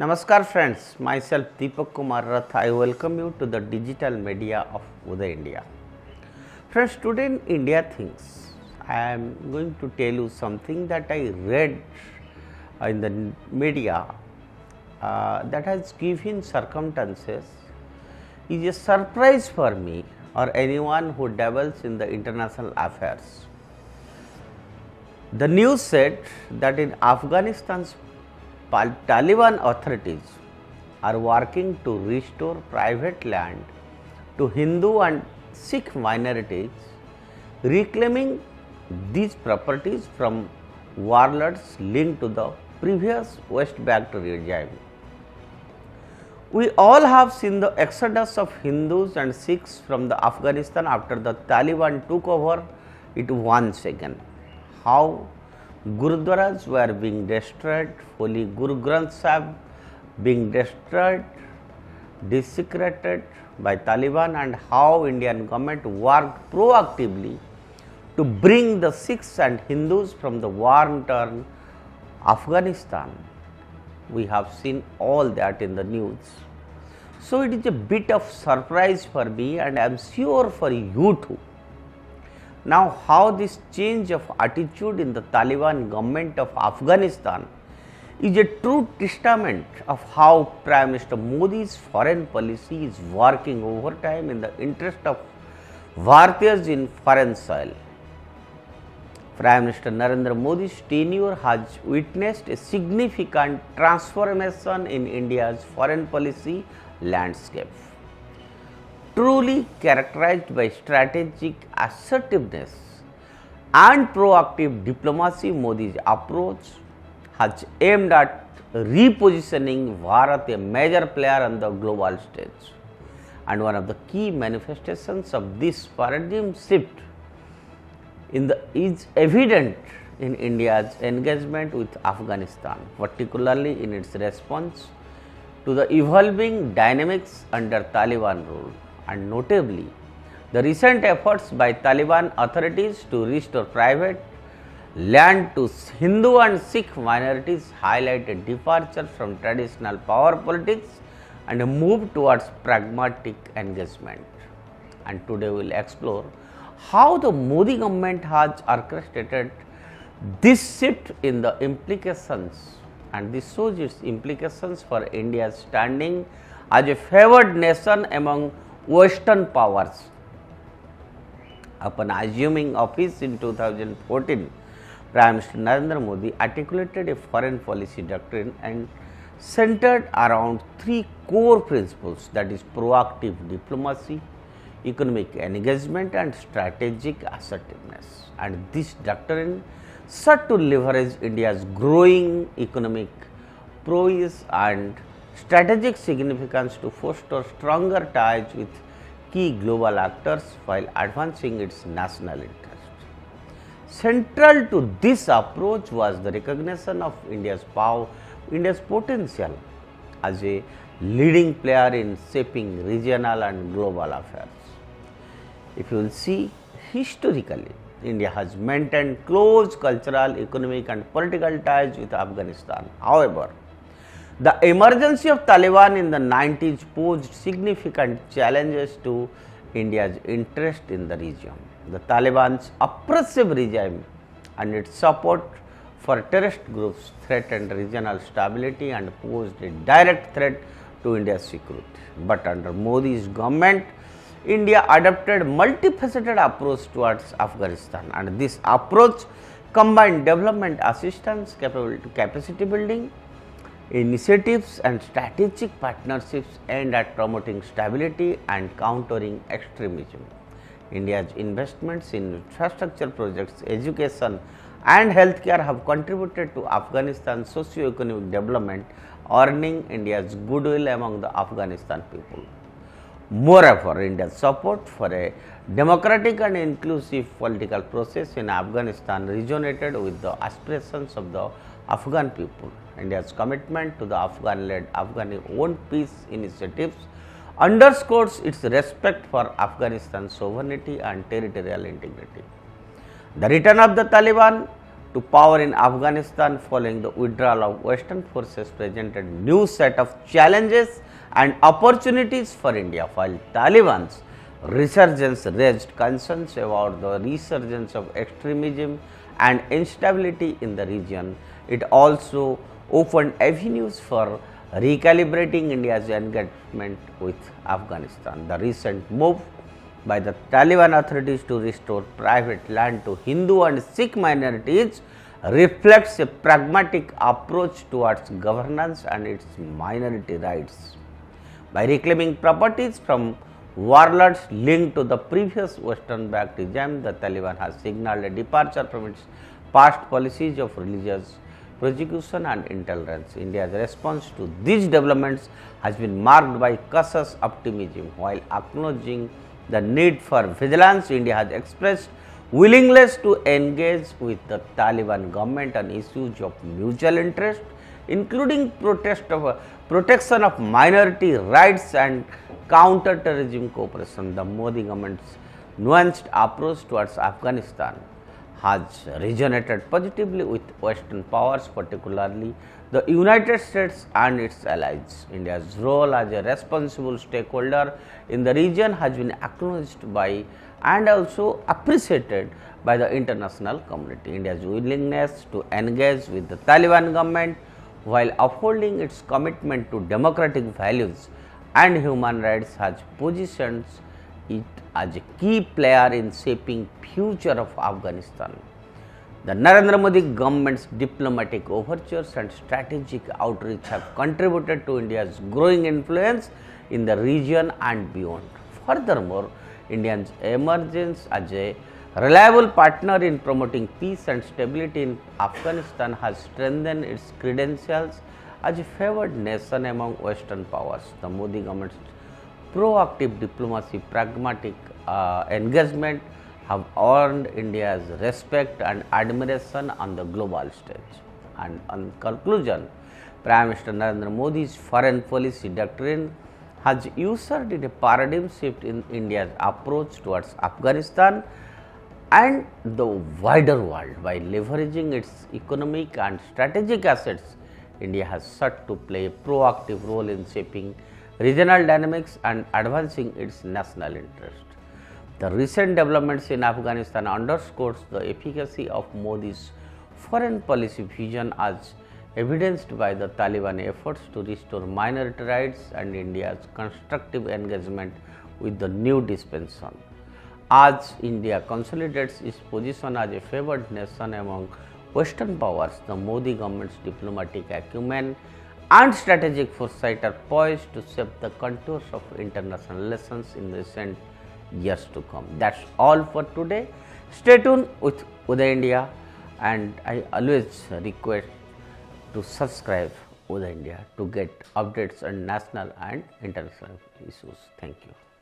Namaskar friends, myself Deepak Kumar Rath. I welcome you to the digital media of Uday India. Friends, today in India Things, I am going to tell you something that I read in the media that has given circumstances is a surprise for me or anyone who dabbles in the international affairs. The news said that in Afghanistan's Taliban authorities are working to restore private land to Hindu and Sikh minorities, reclaiming these properties from warlords linked to the previous West-backed regime. We all have seen the exodus of Hindus and Sikhs from the Afghanistan after the Taliban took over it once again. How Gurudwaras were being destroyed, Holy Guru Granth Sahib being destroyed, desecrated by Taliban, and how Indian government worked proactively to bring the Sikhs and Hindus from the war-torn Afghanistan. We have seen all that in the news. So it is a bit of surprise for me, and I am sure for you too. Now, how this change of attitude in the Taliban government of Afghanistan is a true testament of how Prime Minister Modi's foreign policy is working overtime in the interest of Bharatiyas in foreign soil. Prime Minister Narendra Modi's tenure has witnessed a significant transformation in India's foreign policy landscape. Truly characterized by strategic assertiveness and proactive diplomacy, Modi's approach has aimed at repositioning Bharat a major player on the global stage. And one of the key manifestations of this paradigm shift is evident in India's engagement with Afghanistan, particularly in its response to the evolving dynamics under Taliban rule. And notably, the recent efforts by Taliban authorities to restore private land to Hindu and Sikh minorities highlight a departure from traditional power politics and a move towards pragmatic engagement. And today we will explore how the Modi government has orchestrated this shift in the implications, and this shows its implications for India's standing as a favored nation among Western powers. Upon assuming office in 2014, Prime Minister Narendra Modi articulated a foreign policy doctrine and centered around three core principles, that is proactive diplomacy, economic engagement and strategic assertiveness. And this doctrine sought to leverage India's growing economic prowess and strategic significance to foster stronger ties with key global actors while advancing its national interest. Central to this approach was the recognition of India's potential as a leading player in shaping regional and global affairs. If you will see, historically, India has maintained close cultural, economic and political ties with Afghanistan. However, the emergence of Taliban in the 90s posed significant challenges to India's interest in the region. The Taliban's oppressive regime and its support for terrorist groups threatened regional stability and posed a direct threat to India's security. But under Modi's government, India adopted multifaceted approach towards Afghanistan, and this approach combined development assistance, capacity building initiatives and strategic partnerships aimed at promoting stability and countering extremism. India's investments in infrastructure projects, education and healthcare have contributed to Afghanistan's socio-economic development, earning India's goodwill among the Afghanistan people. Moreover, India's support for a democratic and inclusive political process in Afghanistan resonated with the aspirations of the Afghan people. India's commitment to the Afghani-owned peace initiatives underscores its respect for Afghanistan's sovereignty and territorial integrity. The return of the Taliban to power in Afghanistan following the withdrawal of Western forces presented new set of challenges and opportunities for India, while Taliban's resurgence raised concerns about the resurgence of extremism and instability in the region. It also opened avenues for recalibrating India's engagement with Afghanistan. The recent move by the Taliban authorities to restore private land to Hindu and Sikh minorities reflects a pragmatic approach towards governance and its minority rights. By reclaiming properties from warlords linked to the previous Western-backed regime, the Taliban has signaled a departure from its past policies of religious persecution and intolerance. India's response to these developments has been marked by cautious optimism. While acknowledging the need for vigilance, India has expressed willingness to engage with the Taliban government on issues of mutual interest, including protection of minority rights and counter-terrorism cooperation. The Modi government's nuanced approach towards Afghanistan has resonated positively with Western powers, particularly the United States and its allies. India's role as a responsible stakeholder in the region has been acknowledged by and also appreciated by the international community. India's willingness to engage with the Taliban government while upholding its commitment to democratic values and human rights has positioned it as a key player in shaping future of Afghanistan. The Narendra Modi government's diplomatic overtures and strategic outreach have contributed to India's growing influence in the region and beyond. Furthermore, India's emergence as a reliable partner in promoting peace and stability in Afghanistan has strengthened its credentials as a favored nation among Western powers. The Modi government's proactive diplomacy, pragmatic engagement have earned India's respect and admiration on the global stage. And on conclusion, Prime Minister Narendra Modi's foreign policy doctrine has ushered in a paradigm shift in India's approach towards Afghanistan and the wider world. By leveraging its economic and strategic assets, India has sought to play a proactive role in shaping regional dynamics and advancing its national interest. The recent developments in Afghanistan underscores the efficacy of Modi's foreign policy vision as evidenced by the Taliban efforts to restore minority rights and India's constructive engagement with the new dispensation. As India consolidates its position as a favored nation among Western powers, the Modi government's diplomatic acumen and strategic foresight are poised to shape the contours of international relations in recent years to come. That's all for today. Stay tuned with Uday India, and I always request to subscribe Uday India to get updates on national and international issues. Thank you.